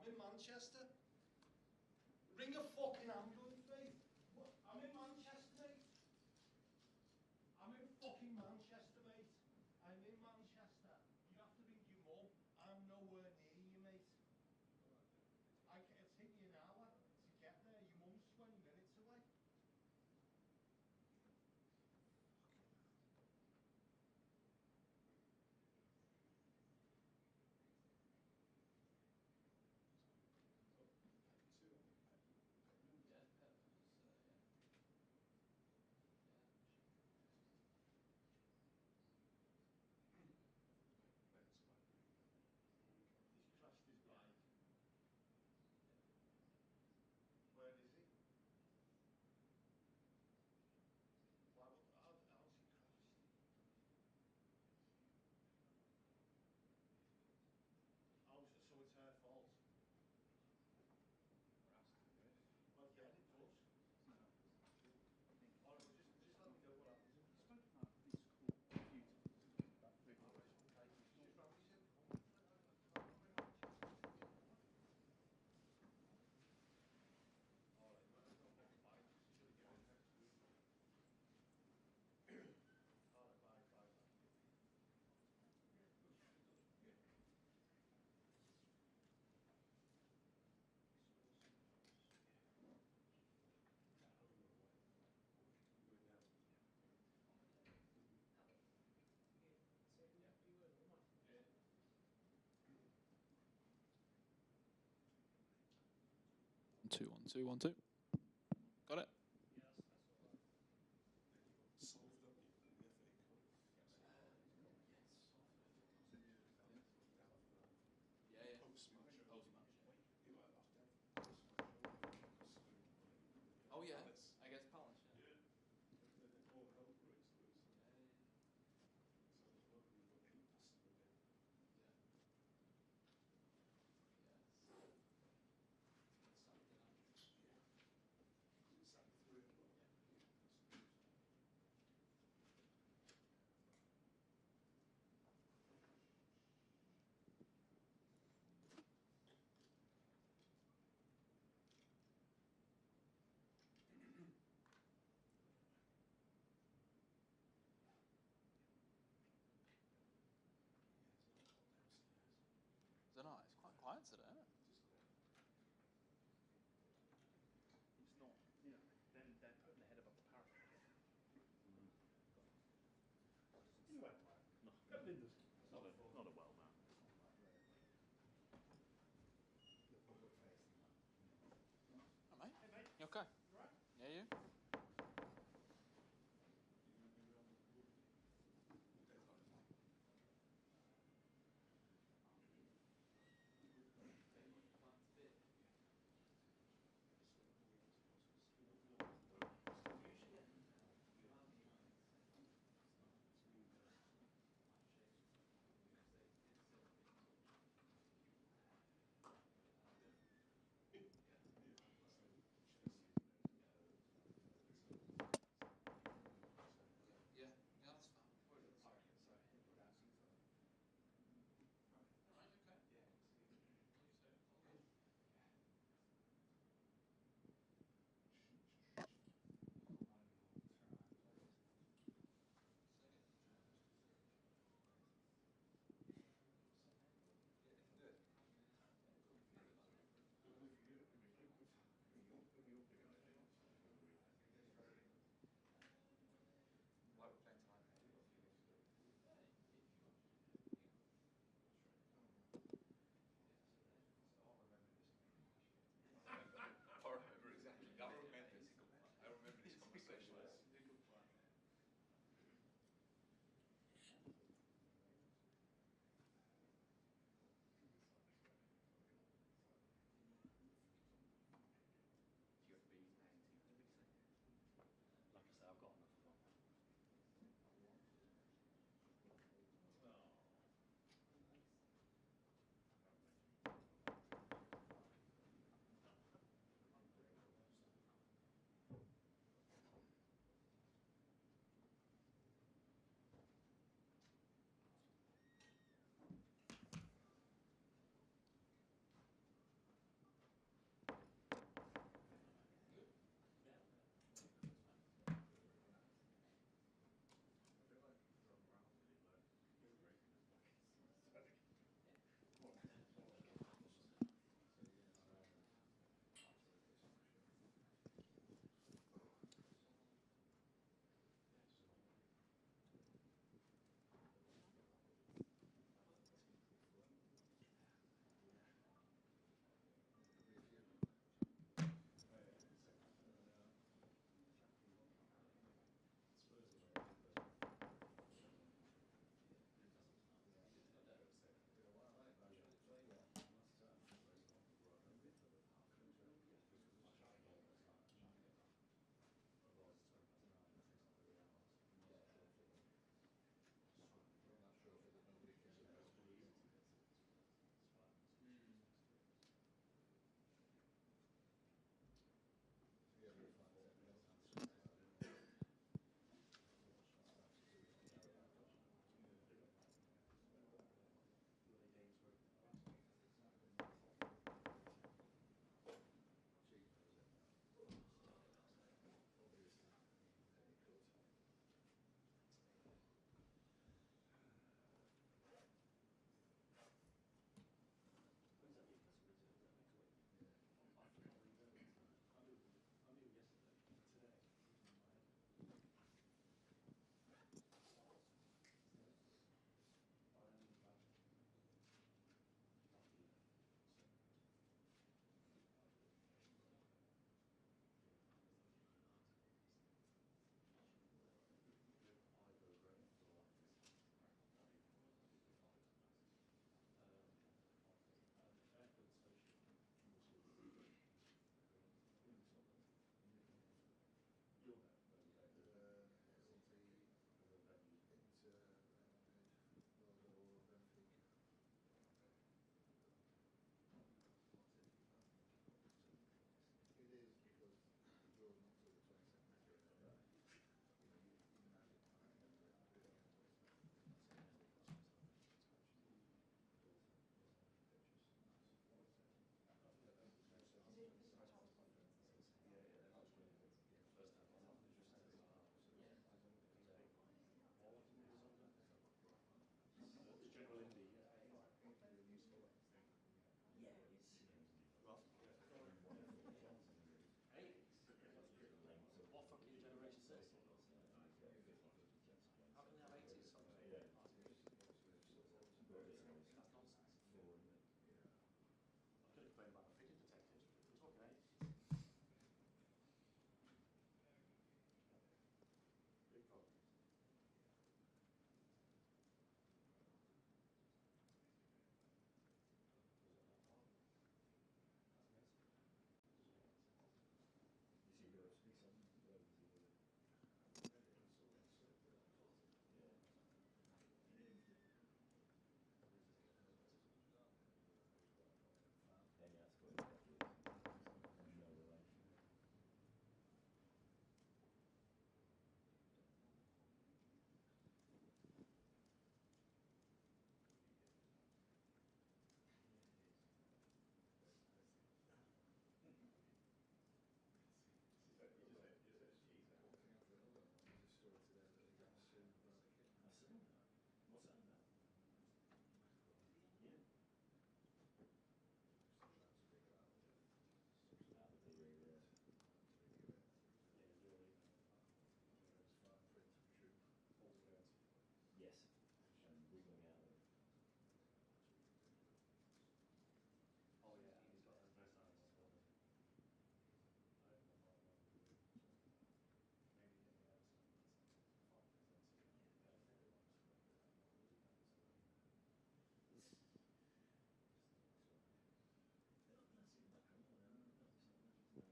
in Manchester. Ring a fucking ambulance, mate. What? I'm in Manchester, mate. I'm in fucking Manchester, mate. I'm in Manchester. You have to ring your mum. I'm nowhere near you, mate. It'll take me an hour to get there. Your mum's 20 minutes away. He's crashed his bike. Where is he? How's he crashed? Oh, so it's her fault? Well, yeah, it does. Alright, just let me know what happens. You spoke about these cool computers. Two, 1, 2, 1, 2. Got it. Yes, that's all right. Solved up the FA Cup. Yes. Yeah. Post-match. Post-match. You like that, Dev? Oh yeah, Palace. I guess Palace. Yeah. All hell breaks loose. So we've got 8 past the game. Yeah. Yes. Saturday night. Yeah. It's at 3 o'clock. I don't know, it's quite quiet today, isn't it? It's not, you know, then they're putting the head above the parapet. Anyway, Pep Lijnders. Not a well man. Oh, mate. Hey mate, You okay? you alright? Yeah, you?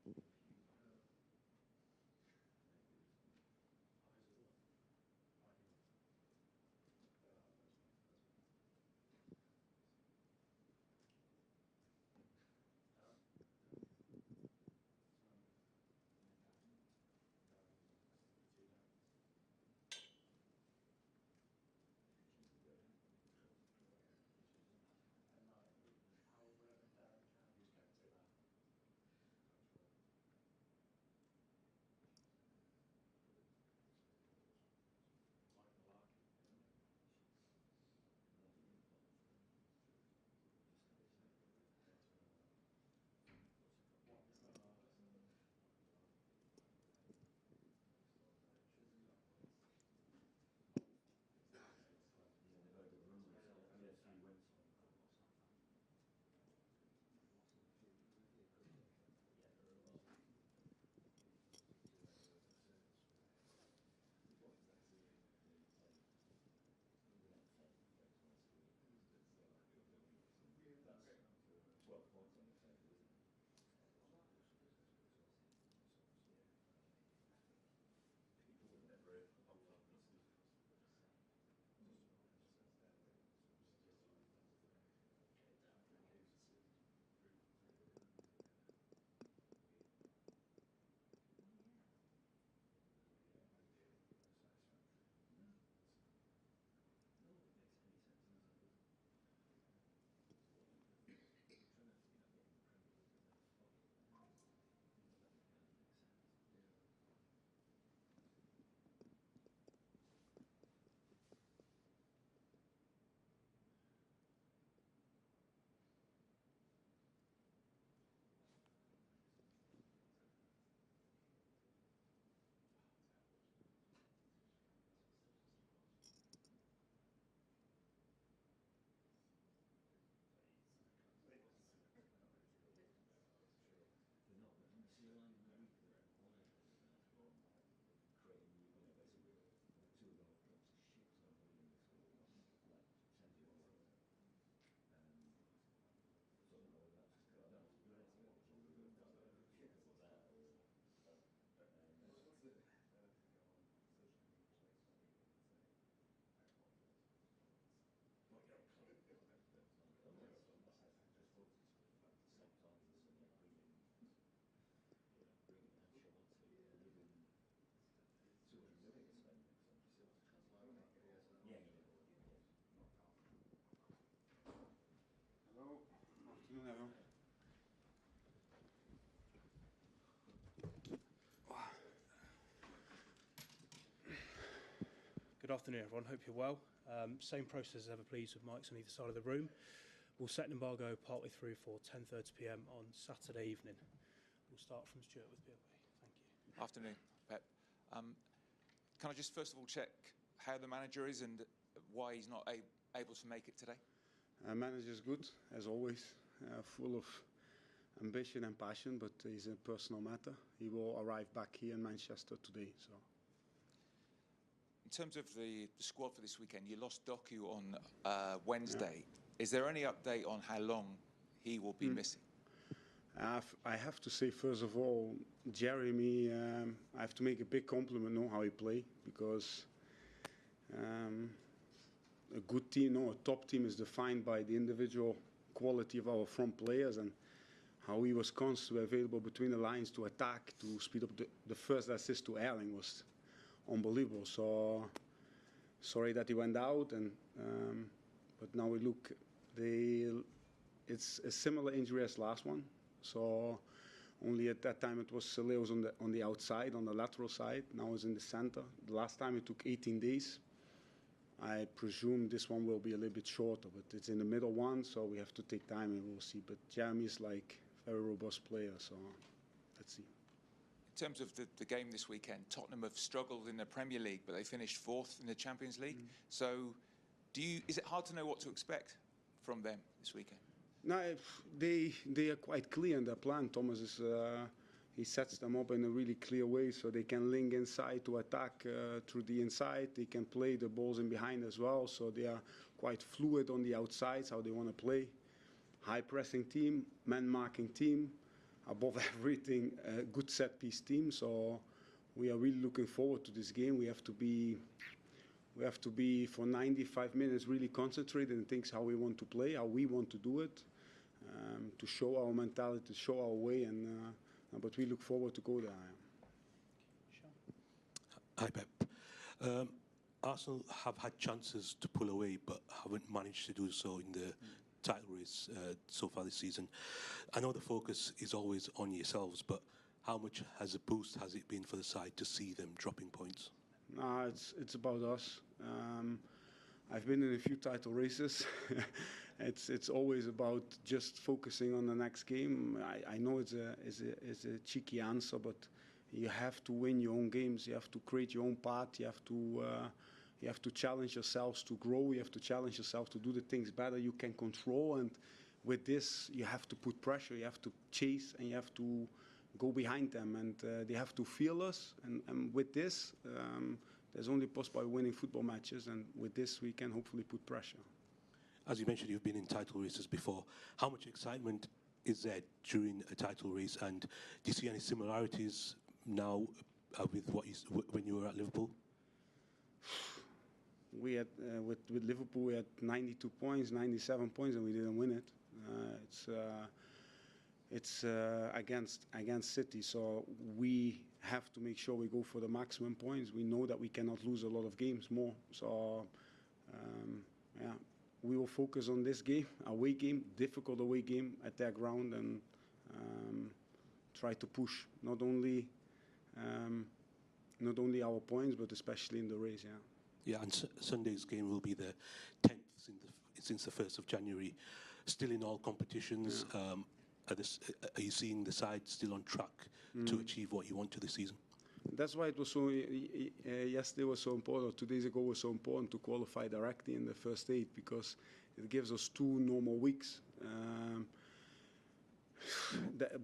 Hello, afternoon everyone. Good afternoon, everyone. Hope you're well. Same process as ever, please, with mics on either side of the room. We'll set an embargo partway through for 10:30 p.m. on Saturday evening. We'll start from Stuart with PLP. Thank you. Afternoon, Pep. Can I just first of all check how the manager is and why he's not able to make it today? Manager is good, as always, full of ambition and passion, but it's a personal matter. He will arrive back here in Manchester today. So, in terms of the squad for this weekend, you lost Doku on Wednesday. Yeah. Is there any update on how long he will be missing? I have to say, first of all, Jeremy, I have to make a big compliment on how he played, because a good team, a top team is defined by the individual quality of our front players, and how he was constantly available between the lines to attack, to speed up the first assist to Erling was unbelievable. So sorry that he went out, and but now we look, it's a similar injury as last one. So only at that time it was Leo's on the outside, on the lateral side. Now it's in the center. The last time it took 18 days. I presume this one will be a little bit shorter, but it's in the middle one, so we have to take time and we'll see. But Jeremy is like a very robust player, so let's see. In terms of the game this weekend, Tottenham have struggled in the Premier League, but they finished 4th in the Champions League. So is it hard to know what to expect from them this weekend? No, they are quite clear in their plan. Thomas is he sets them up in a really clear way, so they can link inside to attack through the inside. They can play the balls in behind as well, so they are quite fluid on the outsides how they want to play. High pressing team, man marking team, above everything, a good set-piece team. So we are really looking forward to this game. We have to be for 95 minutes really concentrated and think how we want to play, how we want to do it, to show our mentality, to show our way, but we look forward to go there. Hi, Pep. Arsenal have had chances to pull away, but haven't managed to do so in the title race so far this season. I know the focus is always on yourselves, but how much has a boost has it been for the side to see them dropping points? It's about us. I've been in a few title races. It's always about just focusing on the next game. I know it's a cheeky answer, but you have to win your own games. You have to create your own path. You have to challenge yourselves to grow. You have to challenge yourself to do the things better you can control. And with this, you have to put pressure. You have to chase, and you have to go behind them. And they have to feel us. And with this, there's only possible by winning football matches. And with this, we can hopefully put pressure. As you mentioned, you've been in title races before. How much excitement is there during a title race? And do you see any similarities now with when you were at Liverpool? We had with Liverpool, we had 92 points, 97 points, and we didn't win it. It's against City, so we have to make sure we go for the maximum points. We know that we cannot lose a lot of games more. So we will focus on this game, away game, difficult away game at their ground, and try to push not only our points, but especially in the race. Yeah, and Sunday's game will be the 10th since the 1st of January. Still in all competitions. Yeah. Are you seeing the side still on track to achieve what you want to this season? That's why it was so. Yesterday was so important. 2 days ago was so important to qualify directly in the first 8, because it gives us 2 normal weeks.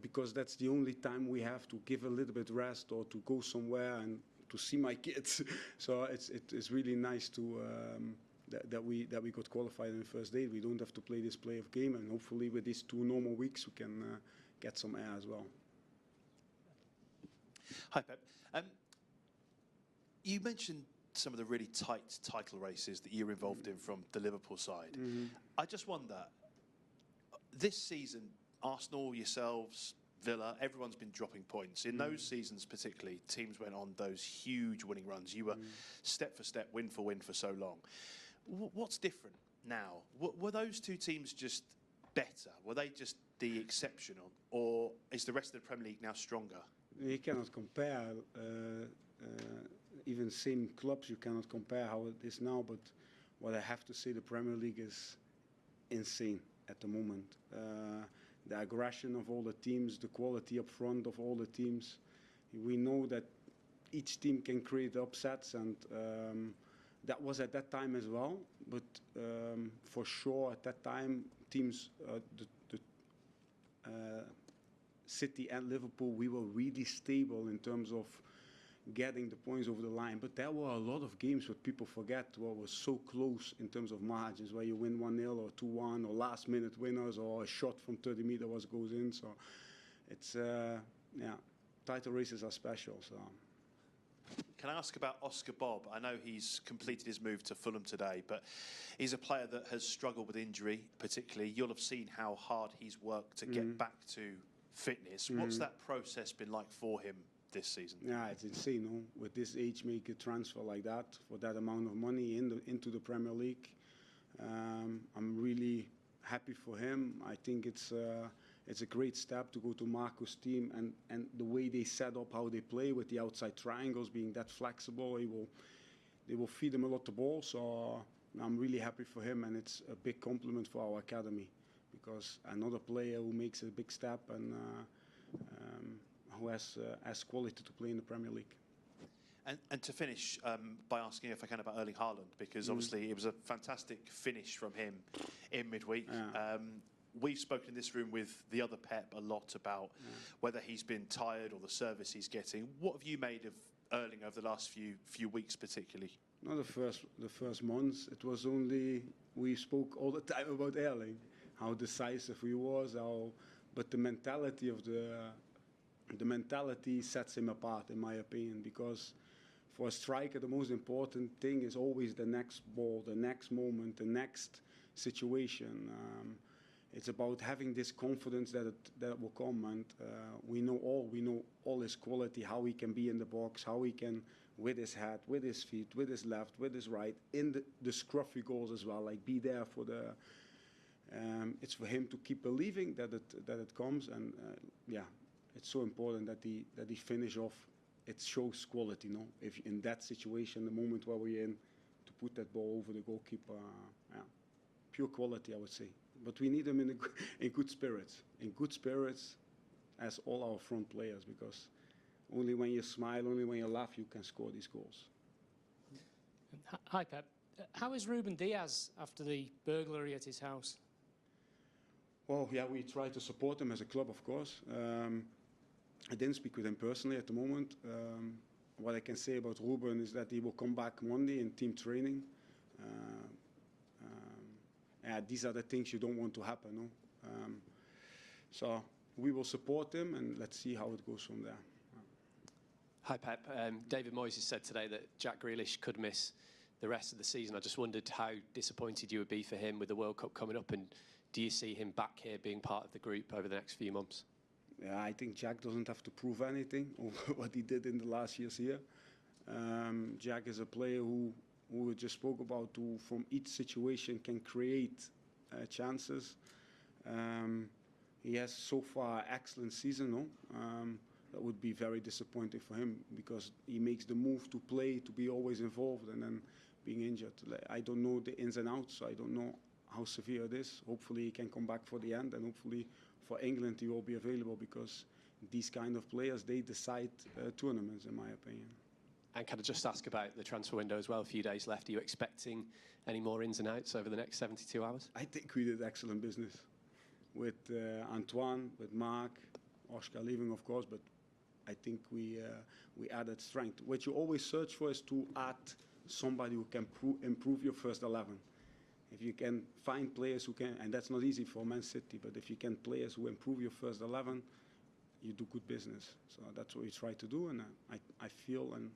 Because that's the only time we have to give a little bit rest or to go somewhere and to see my kids. So it's really nice to that we got qualified in the first day. We don't have to play this playoff game, and hopefully with these 2 normal weeks we can get some air as well. Hi, Pep. You mentioned some of the really tight title races that you're involved in from the Liverpool side. I just wonder, this season, Arsenal, yourselves, Villa, everyone's been dropping points. In those seasons particularly, teams went on those huge winning runs. You were step for step, win for so long. What's different now? Were those 2 teams just better? Were they just the exceptional? Or is the rest of the Premier League now stronger? You cannot compare, even same clubs, you cannot compare how it is now, but what I have to say, the Premier League is insane at the moment. The aggression of all the teams, the quality up front of all the teams. We know that each team can create upsets, and that was at that time as well. But for sure, at that time, teams, City and Liverpool, we were really stable in terms of getting the points over the line. But there were a lot of games what people forget what was so close in terms of margins, where you win 1-0 or 2-1 or last minute winners or a shot from 30 meters goes in. So it's title races are special. So. Can I ask about Oscar Bob? I know he's completed his move to Fulham today, but he's a player that has struggled with injury, particularly. You'll have seen how hard he's worked to get back to fitness. What's that process been like for him this season? Yeah, it's insane. No? With this age, make a transfer like that for that amount of money into the Premier League. I'm really happy for him. I think it's a great step to go to Marco's team, and the way they set up how they play with the outside triangles being that flexible, they will feed him a lot of ball. So I'm really happy for him, and it's a big compliment for our academy, because another player who makes a big step and who has quality to play in the Premier League. And to finish by asking if I can about Erling Haaland, because obviously it was a fantastic finish from him in midweek. Yeah. We've spoken in this room with the other Pep a lot about whether he's been tired or the service he's getting. What have you made of Erling over the last few weeks particularly? Not the first months. It was only, we spoke all the time about Erling, how decisive he was, how but the mentality of the mentality sets him apart, in my opinion, because for a striker, the most important thing is always the next ball, the next moment, the next situation. It's about having this confidence that it will come, and we know all his quality, how he can be in the box, how he can, with his head, with his feet, with his left, with his right, in the scruffy goals as well, like be there for the. It's for him to keep believing that it comes, and yeah, it's so important that he finish off. It shows quality, no? If in that situation, the moment where we're in, to put that ball over the goalkeeper, yeah, pure quality, I would say. But we need him in good spirits. In good spirits, as all our front players, because only when you smile, only when you laugh, you can score these goals. Hi, Pep. How is Ruben Diaz after the burglary at his house? Well, yeah, we try to support him as a club, of course. I didn't speak with him personally at the moment. What I can say about Ruben is that he will come back Monday in team training. These are the things you don't want to happen. No? So we will support him, and let's see how it goes from there. Hi, Pep. David Moyes has said today that Jack Grealish could miss the rest of the season. I just wondered how disappointed you would be for him with the World Cup coming up, and do you see him back here being part of the group over the next few months? Yeah, I think Jack doesn't have to prove anything over what he did in the last years here. Jack is a player who we just spoke about, who from each situation can create chances. He has so far excellent season, no? That would be very disappointing for him because he makes the move to play, to be always involved, and then being injured. I don't know the ins and outs, so I don't know how severe it is. Hopefully he can come back for the end, and hopefully for England he will be available, because these kind of players, they decide tournaments, in my opinion. And can I just ask about the transfer window as well? A few days left. Are you expecting any more ins and outs over the next 72 hours? I think we did excellent business with Antoine, with Mark, Oscar leaving, of course, but I think we added strength. What you always search for is to add somebody who can improve your first 11. If you can find players who can, and that's not easy for Man City, but if you can players who improve your first 11, you do good business. So that's what we try to do, and I feel and